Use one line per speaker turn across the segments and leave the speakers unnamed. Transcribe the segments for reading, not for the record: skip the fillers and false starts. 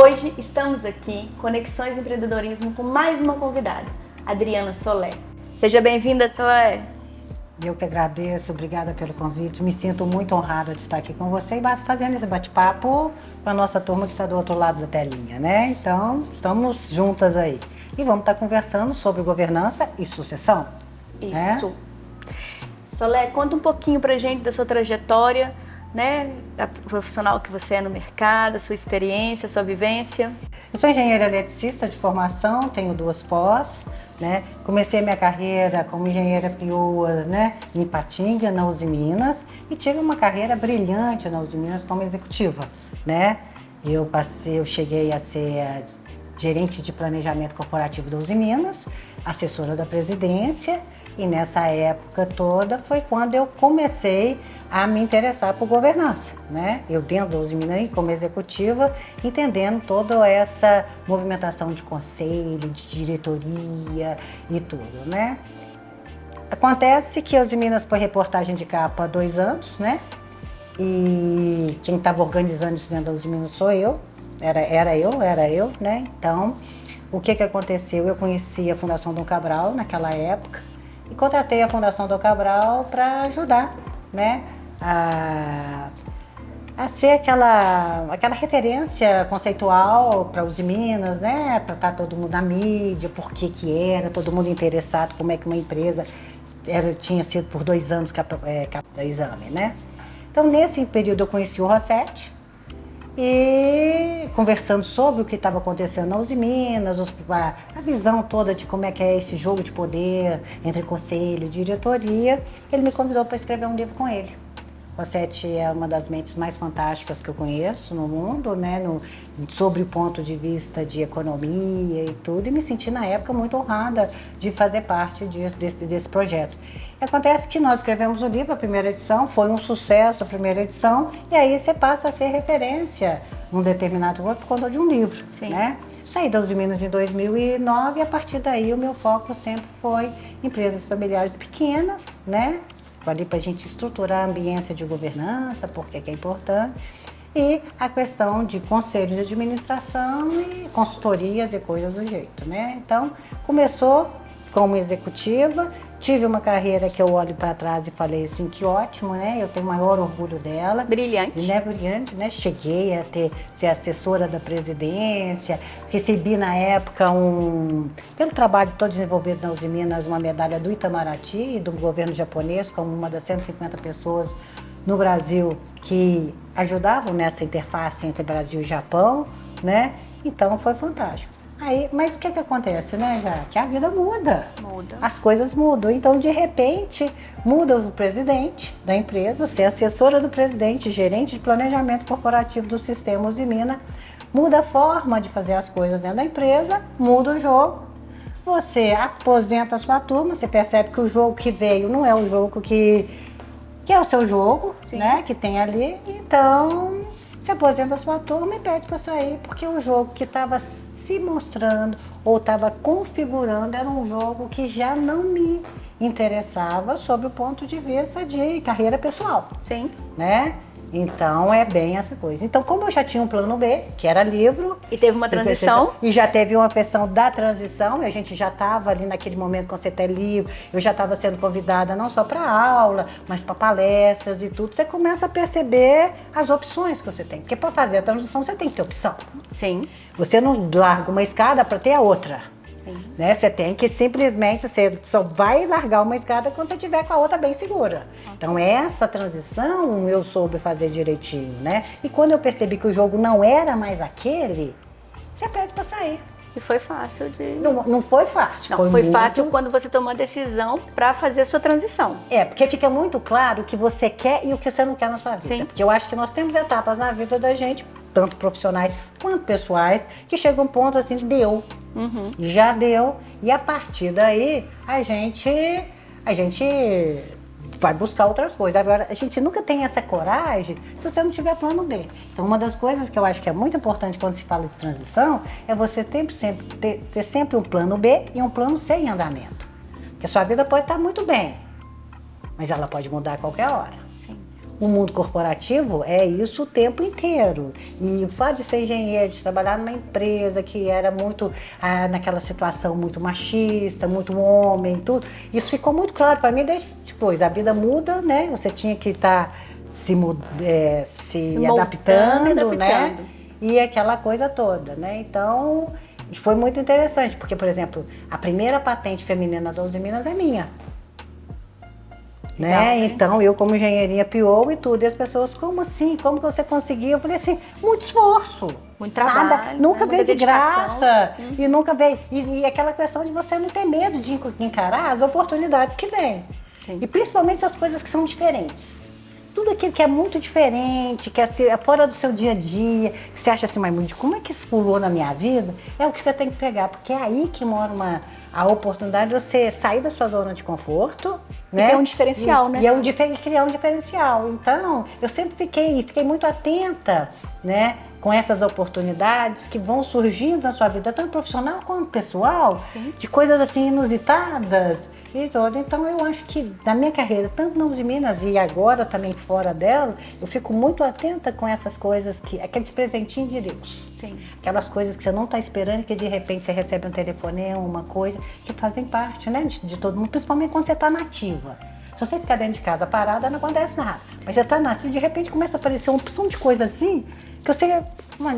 Hoje estamos aqui, Conexões Empreendedorismo, com mais uma convidada, Adriana Solé. Seja bem-vinda, Solé.
Eu que agradeço, obrigada pelo convite. Me sinto muito honrada de estar aqui com você e fazendo esse bate-papo com a nossa turma que está do outro lado da telinha, né? Então, estamos juntas aí. E vamos estar conversando sobre governança e sucessão.
Isso.
Né?
Solé, conta um pouquinho pra gente da sua trajetória, né? A profissional que você é no mercado, a sua experiência, a sua vivência.
Eu sou engenheira eletricista de formação, tenho 2 pós, né? Comecei minha carreira como engenheira PIOA, né? Em Ipatinga, na Uzi Minas, e tive uma carreira brilhante na Uzi Minas como executiva, né? Eu cheguei a ser gerente de planejamento corporativo da Uzi Minas, assessora da presidência, e nessa época toda foi quando eu comecei a me interessar por governança, né? Eu dentro da Uzi Minas como executiva, entendendo toda essa movimentação de conselho, de diretoria e tudo, né? Acontece que a Uzi Minas foi reportagem de capa há 2 anos, né? E quem estava organizando isso dentro da Uzi Minas sou eu, era eu, né? Então, o que aconteceu? Eu conheci a Fundação Dom Cabral naquela época e contratei a Fundação Dom Cabral para ajudar, né? A ser aquela referência conceitual para os Minas, né? Para estar todo mundo na mídia, por que era, todo mundo interessado, como é que uma empresa tinha sido por 2 anos do exame, né? Então, nesse período eu conheci o Rossetti e conversando sobre o que estava acontecendo na Uzi Minas, a visão toda de como é que é esse jogo de poder entre conselho e diretoria, ele me convidou para escrever um livro com ele. Rossetti é uma das mentes mais fantásticas que eu conheço no mundo, né, sobre o ponto de vista de economia e tudo, e me senti na época muito honrada de fazer parte desse projeto. Acontece que nós escrevemos o livro, a primeira edição, foi um sucesso a primeira edição, e aí você passa a ser referência num determinado grupo por conta de um livro, né? Saí da Uzi Minas em 2009 e a partir daí o meu foco sempre foi empresas familiares pequenas, né? Ali para a gente estruturar a ambiência de governança, porque é importante, e a questão de conselhos de administração e consultorias e coisas do jeito, né? Então, começou como executiva, tive uma carreira que eu olho para trás e falei assim, que ótimo, né? Eu tenho o maior orgulho dela.
Brilhante.
Né? Brilhante, né? Cheguei a ser assessora da presidência, recebi na época pelo trabalho todo desenvolvido na Uzi Minas, uma medalha do Itamaraty, do governo japonês, como uma das 150 pessoas no Brasil que ajudavam nessa interface entre Brasil e Japão, né? Então foi fantástico. Aí, mas o que acontece, né, já? Que a vida muda. As coisas mudam. Então, de repente, muda o presidente da empresa, você é assessora do presidente, gerente de planejamento corporativo do sistema Uzi Minas, muda a forma de fazer as coisas dentro da empresa, muda o jogo, você aposenta a sua turma, você percebe que o jogo que veio não é o jogo que é o seu jogo, né, que tem ali, então você aposenta a sua turma e pede para sair, porque o jogo que estava se mostrando ou estava configurando era um jogo que já não me interessava sob o ponto de vista de carreira pessoal.
Sim.
Né? Então é bem essa coisa. Então, como eu já tinha um plano B, que era livro.
E teve uma transição.
E já teve uma questão da transição, e a gente já estava ali naquele momento com você ter livro, eu já estava sendo convidada não só para aula, mas para palestras e tudo. Você começa a perceber as opções que você tem. Porque para fazer a transição você tem que ter opção.
Sim.
Você não larga uma escada para ter a outra. Né? Você tem que simplesmente, você só vai largar uma escada quando você estiver com a outra bem segura. Então essa transição eu soube fazer direitinho, né? E quando eu percebi que o jogo não era mais aquele, você pede para sair.
E foi fácil de...
Não foi fácil.
Não, foi fácil quando você tomou a decisão para fazer a sua transição.
Porque fica muito claro o que você quer e o que você não quer na sua vida.
Sim.
Porque eu acho que nós temos etapas na vida da gente, tanto profissionais quanto pessoais, que chega um ponto assim, deu. Já deu. E a partir daí, a gente vai buscar outras coisas. Agora, a gente nunca tem essa coragem se você não tiver plano B. Então, uma das coisas que eu acho que é muito importante quando se fala de transição é você ter sempre um plano B e um plano C em andamento. Porque a sua vida pode estar muito bem, mas ela pode mudar a qualquer hora.
Sim.
o mundo corporativo é isso o tempo inteiro. E o fato de ser engenheiro, de trabalhar numa empresa que era muito, naquela situação muito machista, muito homem, tudo, isso ficou muito claro para mim desde depois. A vida muda, né? Você tinha que estar se adaptando, né? E aquela coisa toda, né? Então, foi muito interessante, porque, por exemplo, a primeira patente feminina da Usiminas é minha. Né? Então, eu como engenheirinha PO e tudo, e as pessoas, como assim? Como que você conseguiu? Eu falei assim, muito esforço.
Muito trabalho.
Nada, nunca veio de
dedicação.
graça. E nunca veio. E aquela questão de você não ter medo de encarar as oportunidades que vêm. E principalmente as coisas que são diferentes. Tudo aquilo que é muito diferente, que é fora do seu dia a dia, que você acha assim, mas como é que isso pulou na minha vida? É o que você tem que pegar, porque é aí que mora a oportunidade de você sair da sua zona de conforto, né?
E ter um diferencial, né?
E criar um diferencial. Então, eu sempre fiquei muito atenta, né? Com essas oportunidades que vão surgindo na sua vida, tanto profissional quanto pessoal, sim, de coisas assim inusitadas e tudo. Então eu acho que na minha carreira, tanto na Usiminas e agora também fora dela, eu fico muito atenta com essas coisas, aqueles presentinhos de Deus.
Sim.
Aquelas coisas que você não está esperando, que de repente você recebe um telefonema, uma coisa, que fazem parte, né, de todo mundo, principalmente quando você está nativa. Se você ficar dentro de casa parada, não acontece nada. Mas você está nativa, de repente começa a aparecer uma opção de coisa assim, que você,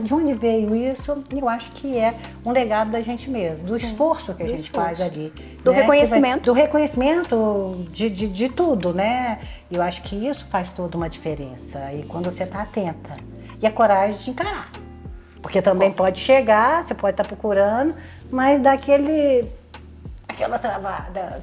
de onde veio isso? Eu acho que é um legado da gente mesmo, do esforço que a gente faz ali.
Do reconhecimento.
Do reconhecimento de tudo, né? Eu acho que isso faz toda uma diferença. E quando você está atenta. E a coragem de encarar. Porque também pode chegar, você pode estar procurando, mas aquela travada.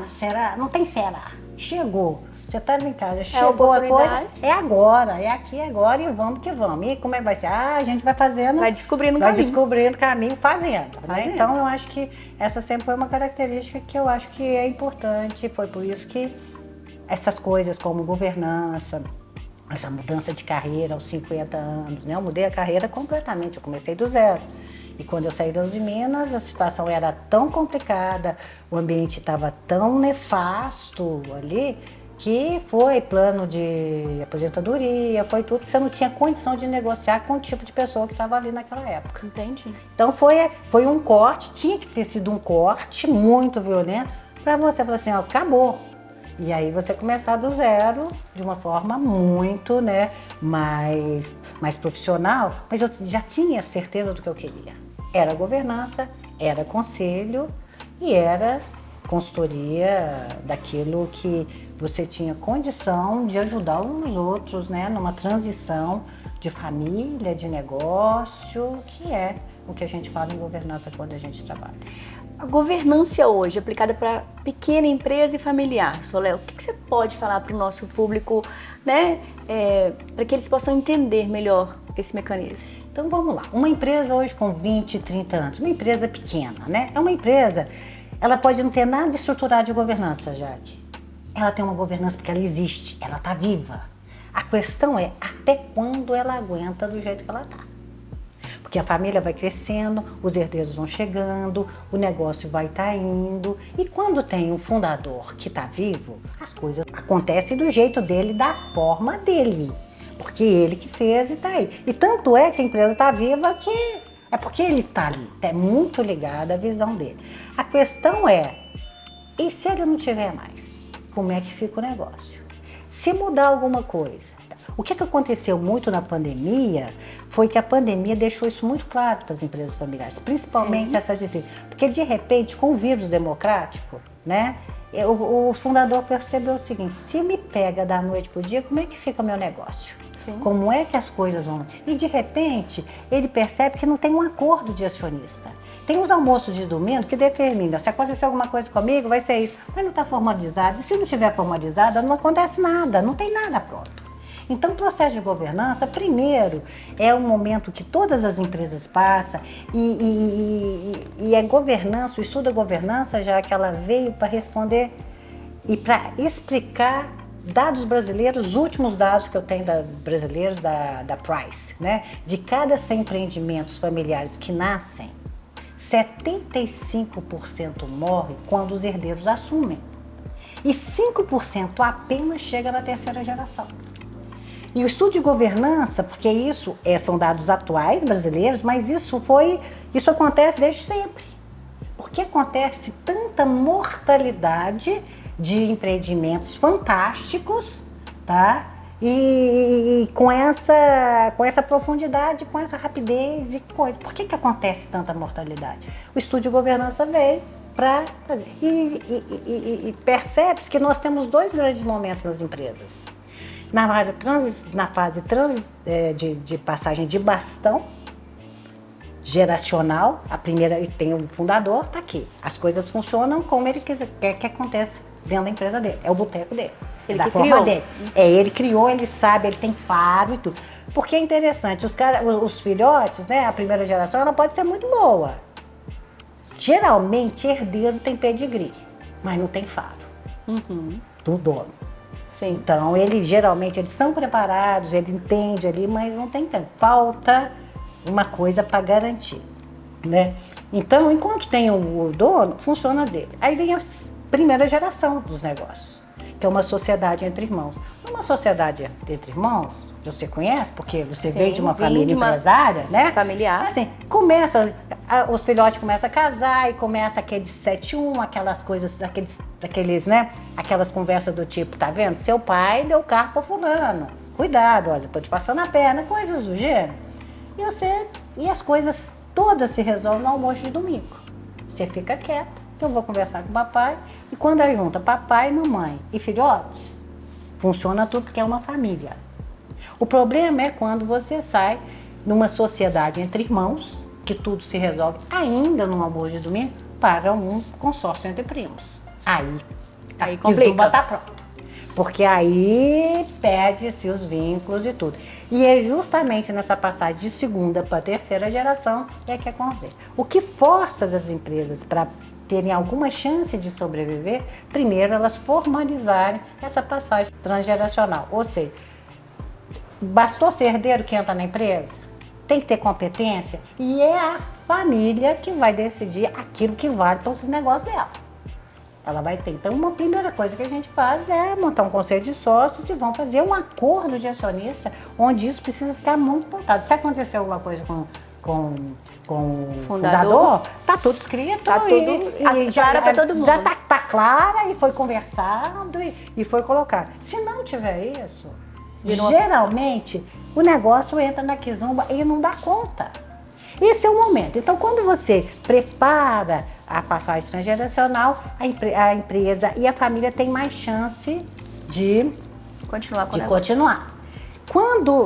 Será? Não tem será. Chegou. Você tá em casa, chegou a coisa, é agora, é aqui agora e vamos que vamos. E como é que vai ser? A gente vai fazendo.
Vai descobrindo
o caminho, fazendo. Né? Então eu acho que essa sempre foi uma característica que eu acho que é importante. Foi por isso que essas coisas como governança, essa mudança de carreira aos 50 anos, né? Eu mudei a carreira completamente, eu comecei do zero. E quando eu saí das Usiminas, a situação era tão complicada, o ambiente estava tão nefasto ali, que foi plano de aposentadoria, foi tudo que você não tinha condição de negociar com o tipo de pessoa que estava ali naquela época.
Entendi.
Então foi um corte, tinha que ter sido um corte muito violento, para você falar assim, ó, acabou. E aí você começar do zero, de uma forma muito, né, mais profissional, mas eu já tinha certeza do que eu queria. Era governança, era conselho e era consultoria daquilo que você tinha condição de ajudar os outros, né, numa transição de família, de negócio, que é o que a gente fala em governança quando a gente trabalha.
A governança hoje, aplicada para pequena empresa e familiar, Solé, o que você pode falar para o nosso público, né, para que eles possam entender melhor esse mecanismo?
Então vamos lá, uma empresa hoje com 20, 30 anos, uma empresa pequena, né? É uma empresa, ela pode não ter nada estruturado de governança, Jaque. Ela tem uma governança porque ela existe, ela está viva. A questão é até quando ela aguenta do jeito que ela está. Porque a família vai crescendo, os herdeiros vão chegando, o negócio vai estar indo. E quando tem um fundador que está vivo, as coisas acontecem do jeito dele, da forma dele. Porque ele que fez e está aí. E tanto é que a empresa está viva que é porque ele está ali. É muito ligado à visão dele. A questão é, e se ele não tiver mais? Como é que fica o negócio? Se mudar alguma coisa. O que aconteceu muito na pandemia foi que a pandemia deixou isso muito claro para as empresas familiares, principalmente Sim. essas de... Porque, de repente, com o vírus democrático, né, o fundador percebeu o seguinte, se me pega da noite para o dia, como é que fica o meu negócio? Sim. Como é que as coisas vão... E, de repente, ele percebe que não tem um acordo de acionista. Tem os almoços de domingo que determinam, se acontecer alguma coisa comigo, vai ser isso. Mas não está formalizado. E se não estiver formalizado, não acontece nada, não tem nada pronto. Então, o processo de governança, primeiro, é um momento que todas as empresas passam e a governança, o estudo da governança, já que ela veio para responder e para explicar dados brasileiros, os últimos dados que eu tenho brasileiros da Price, né? De cada 100 empreendimentos familiares que nascem, 75% morre quando os herdeiros assumem. E 5% apenas chega na terceira geração. E o estudo de governança, porque isso são dados atuais brasileiros, mas isso acontece desde sempre. Por que acontece tanta mortalidade de empreendimentos fantásticos, tá? E com essa profundidade, com essa rapidez e coisa. Por que acontece tanta mortalidade? O estudo de governança veio para fazer. E percebe-se que nós temos dois grandes momentos nas empresas. Na fase de passagem de bastão geracional, a primeira tem o fundador, está aqui. As coisas funcionam como ele quer que aconteça dentro da empresa dele. É o boteco dele,
ele
da forma dele. Ele criou, ele sabe, ele tem faro e tudo. Porque é interessante, os filhotes, né, a primeira geração, ela pode ser muito boa. Geralmente, herdeiro tem pedigree, mas não tem faro. Do dono.
Sim.
Então, geralmente, eles são preparados, ele entende ali, mas não tem tempo. Falta uma coisa para garantir, né? Então, enquanto tem o dono, funciona dele. Aí vem a primeira geração dos negócios, que é uma sociedade entre irmãos. Uma sociedade entre irmãos, você conhece, porque você veio de uma família empresária, né?
Familiar.
Assim, os filhotes começam a casar e começa aqueles 7-1, aquelas coisas, daqueles, né? Aquelas conversas do tipo, tá vendo? Seu pai deu carro pra fulano. Cuidado, olha, tô te passando a perna, coisas do gênero. E as coisas todas se resolvem no almoço de domingo. Você fica quieto, eu vou conversar com o papai. E quando aí junta papai, mamãe e filhotes, funciona tudo porque é uma família. O problema é quando você sai numa sociedade entre irmãos, que tudo se resolve ainda no almoço de domingo, para um consórcio entre primos. Aí complica. Tá pronto. Porque aí perde-se os vínculos e tudo. E é justamente nessa passagem de segunda para terceira geração que acontece. O que força as empresas para terem alguma chance de sobreviver, primeiro elas formalizarem essa passagem transgeracional. Ou seja, bastou ser herdeiro que entra na empresa? Tem que ter competência e é a família que vai decidir aquilo que vale para o negócio dela. Ela vai ter. Então, uma primeira coisa que a gente faz é montar um conselho de sócios e vão fazer um acordo de acionista, onde isso precisa ficar muito pautado. Se acontecer alguma coisa com o fundador, tá tudo escrito.
Tá tudo claro para todo mundo.
Já tá clara e foi conversado e foi colocado. Se não tiver isso, geralmente o negócio entra na quizumba e não dá conta. Esse é o momento. Então, quando você prepara a passagem transgeracional, a empresa e a família tem mais chance de continuar.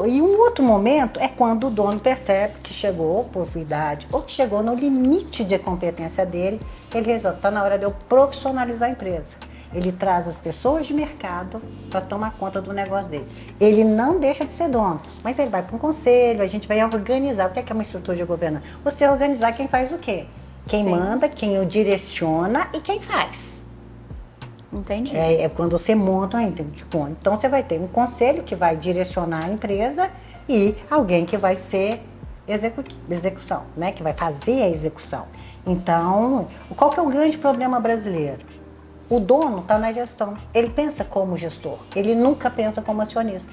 E um outro momento é quando o dono percebe que chegou por idade ou que chegou no limite de competência dele, ele resolve, está na hora de eu profissionalizar a empresa. Ele traz as pessoas de mercado para tomar conta do negócio dele. Ele não deixa de ser dono, mas ele vai para um conselho, a gente vai organizar. O que é uma estrutura de governança? Você organizar quem faz o quê? Quem manda, quem o direciona e quem faz.
Entendi.
É quando você monta uma empresa. Então você vai ter um conselho que vai direcionar a empresa e alguém que vai ser execução, né? Que vai fazer a execução. Então, qual que é o grande problema brasileiro? O dono está na gestão. Ele pensa como gestor, ele nunca pensa como acionista.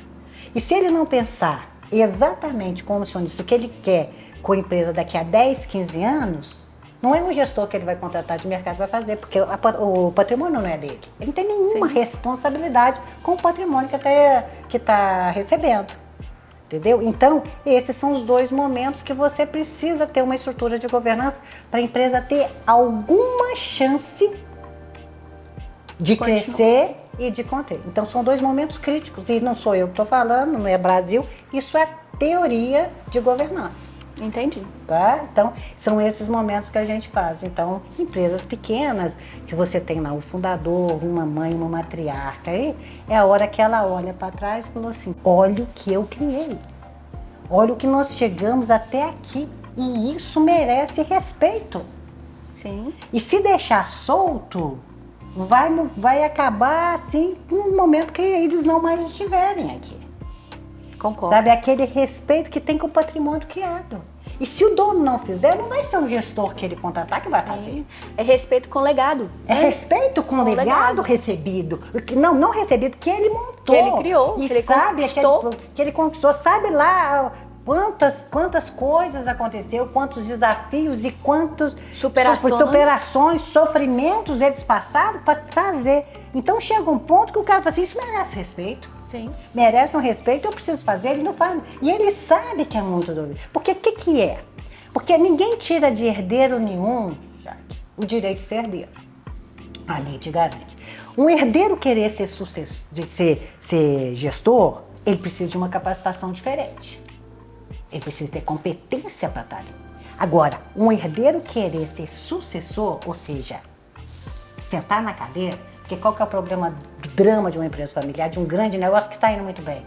E se ele não pensar exatamente como acionista, o que ele quer com a empresa daqui a 10, 15 anos, não é um gestor que ele vai contratar de mercado que vai fazer, porque o patrimônio não é dele. Ele não tem nenhuma responsabilidade com o patrimônio que está recebendo. Entendeu? Então, esses são os dois momentos que você precisa ter uma estrutura de governança para a empresa ter alguma chance de crescer e de conter. Então, são dois momentos críticos. E não sou eu que estou falando, não é Brasil. Isso é teoria de governança.
Entendi.
Tá? Então, são esses momentos que a gente faz. Então, empresas pequenas, que você tem lá o fundador, uma mãe, uma matriarca, aí é a hora que ela olha para trás e falou assim, olha o que eu criei. Olha o que nós chegamos até aqui. E isso merece respeito.
Sim.
E se deixar solto, vai acabar assim no momento que eles não mais estiverem aqui.
Concordo.
Sabe, aquele respeito que tem com o patrimônio criado. E se o dono não fizer, não vai ser um gestor que ele contratar que vai fazer.
É respeito com legado.
É respeito com o legado recebido. Não recebido, que ele montou.
Que ele criou,
e
que ele
sabe
conquistou.
que ele conquistou. Sabe lá quantas coisas aconteceu, quantos desafios e quantas superações, sofrimentos eles passaram para fazer. Então chega um ponto que o cara fala assim, isso merece respeito.
Sim.
Merece um respeito, eu preciso fazer, ele não faz. E ele sabe que é muito dolorido. Porque o que é? Porque ninguém tira de herdeiro nenhum, gente, o direito de ser herdeiro. A lei te garante. Um herdeiro querer ser gestor, ele precisa de uma capacitação diferente. Ele precisa ter competência para estar ali. Agora, um herdeiro querer ser sucessor, ou seja, sentar na cadeira, porque qual que é o problema do drama de uma empresa familiar, de um grande negócio que está indo muito bem?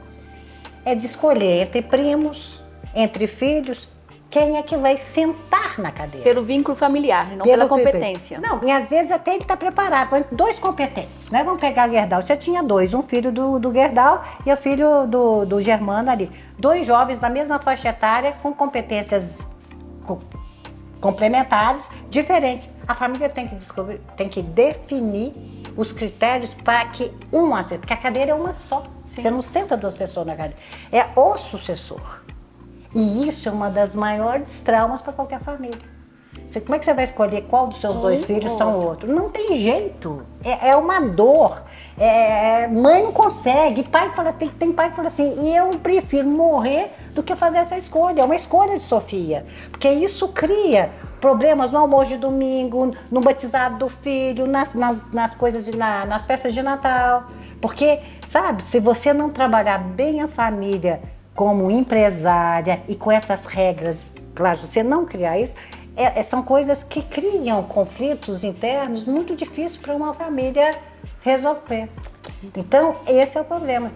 É de escolher entre primos, entre filhos, quem é que vai sentar na cadeira.
Pelo vínculo familiar, não pela competência.
Não, e às vezes até ele está preparado. Por exemplo, 2 competentes, né? Vamos pegar o Gerdau. Você tinha 2, um filho do Gerdau e o filho do Germano ali. 2 jovens da mesma faixa etária com competências complementares, diferentes. A família tem que definir os critérios para que um acerte, porque a cadeira é uma só. Sim. Você não senta 2 pessoas na cadeira. É o sucessor. E isso é uma das maiores traumas para qualquer família. Como é que você vai escolher qual dos seus 2 filhos são o outro? Não tem jeito. É uma dor. Mãe não consegue. Pai fala, tem pai que fala assim, e eu prefiro morrer do que fazer essa escolha. É uma escolha de Sofia. Porque isso cria problemas no almoço de domingo, no batizado do filho, nas coisas, nas festas de Natal. Porque, sabe, se você não trabalhar bem a família como empresária e com essas regras, claro, se você não criar isso, são coisas que criam conflitos internos muito difíceis para uma família resolver. Então, esse é o problema.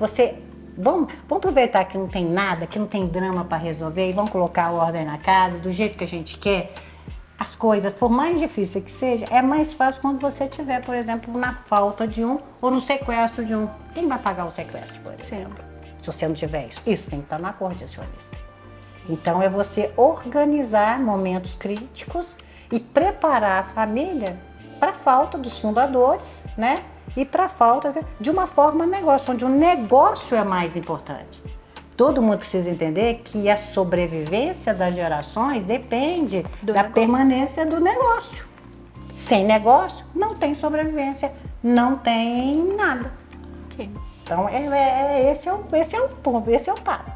Vamos aproveitar que não tem nada, que não tem drama para resolver e vamos colocar a ordem na casa do jeito que a gente quer. As coisas, por mais difícil que seja, é mais fácil quando você tiver, por exemplo, na falta de um ou no sequestro de um. Quem vai pagar o sequestro, por exemplo? Se você não tiver isso. Isso tem que estar no acordo de acionista. Então, é você organizar momentos críticos e preparar a família para a falta dos fundadores, né? E para a falta de uma forma negócio, onde o negócio é mais importante. Todo mundo precisa entender que a sobrevivência das gerações depende da permanência do negócio. Sem negócio, não tem sobrevivência, não tem nada.
Okay.
Então, esse é o ponto, esse é o papo.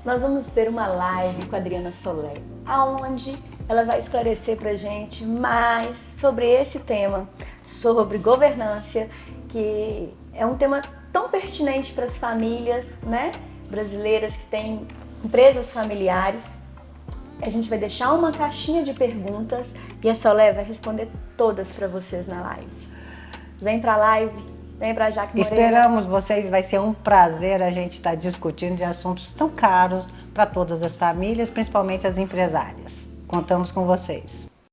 Nós vamos ter uma live com a Adriana Solé, aonde ela vai esclarecer pra gente mais sobre esse tema, sobre governança, que é um tema tão pertinente para as famílias, né, brasileiras que têm empresas familiares. A gente vai deixar uma caixinha de perguntas e a Solé vai responder todas para vocês na live. Vem pra live. Vem pra Jaque Moreira.
Esperamos vocês, vai ser um prazer a gente estar discutindo de assuntos tão caros para todas as famílias, principalmente as empresárias. Contamos com vocês.